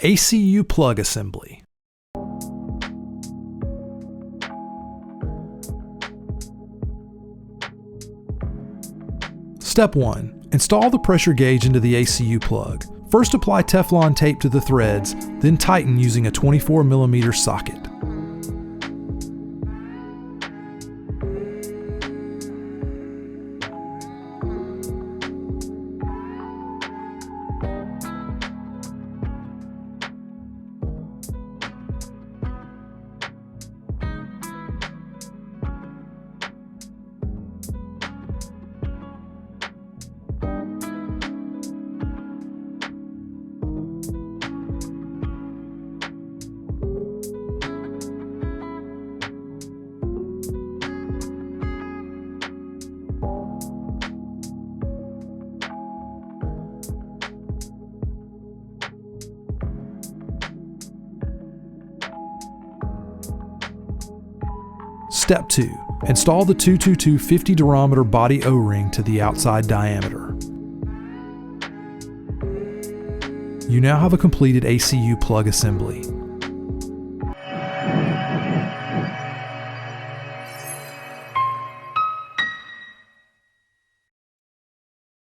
ACU plug assembly. Step 1. Install the pressure gauge into the ACU plug. First apply Teflon tape to the threads, then tighten using a 24mm socket. Step 2. Install the 222 50 durometer body O-ring to the outside diameter. You now have a completed ACU plug assembly.